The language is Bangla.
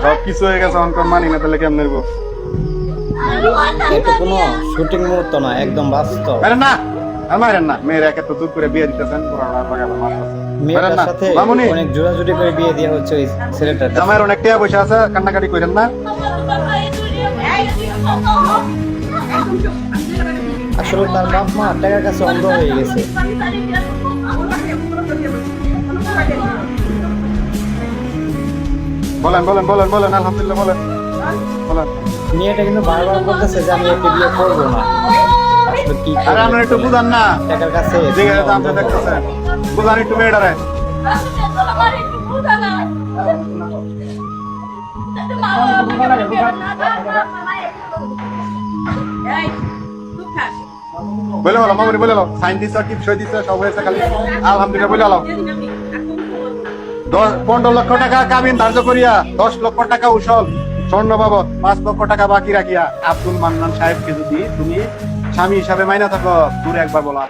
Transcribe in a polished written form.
সব কিছু হয়ে গেছে অনকর মানি না তাহলে কেমন নেবো এটা কোনো শুটিং মুহূর্ত না, একদম বাস্তব। আরে না আর মারেন না, মেয়ের একে তো দূর করে বিয়ে দিতেছেন পুরানা পাকালা মারতেছেন। মেয়েটার সাথে মামুনি অনেক জোড়াজুড়ি করে বিয়ে দেওয়া হচ্ছে ওই ছেলেটার। জামাইয়ের অনেক টাকা পয়সা আছে, কান্নাকাটি করেন না। আসলে তার বাপ মা টাকার কাছে অন্ধ হয়ে গেছে। বলেন বলেন বলেন বলেন আলহামদুলিল্লাহ বলেন বলেন। মেয়েটা কিন্তু বারবার বলতেছে যে আমি একে বিয়ে করবো না। আসলে কি আরে আপনার একটু বুঝান না, টাকার কাছে ঠিক আছে আপনি দেখতেছেন, বুঝান একটু মেয়েটারে। বলে বলো মামুনি বলে বলো, সাইন দিছ কি বিষয় দিছ সব হয়েছে, খালি আলহামদুলিল্লাহ বলে বলো। 15 লক্ষ টাকা কাবিন ধার্য করিয়া 10 লক্ষ টাকা উসল স্বর্ণ বাবদ 5 লক্ষ টাকা বাকি রাখিয়া আব্দুল মান্নান সাহেবকে যদি তুমি স্বামী হিসাবে মাইনা থাকো, দূরে একবার বলা।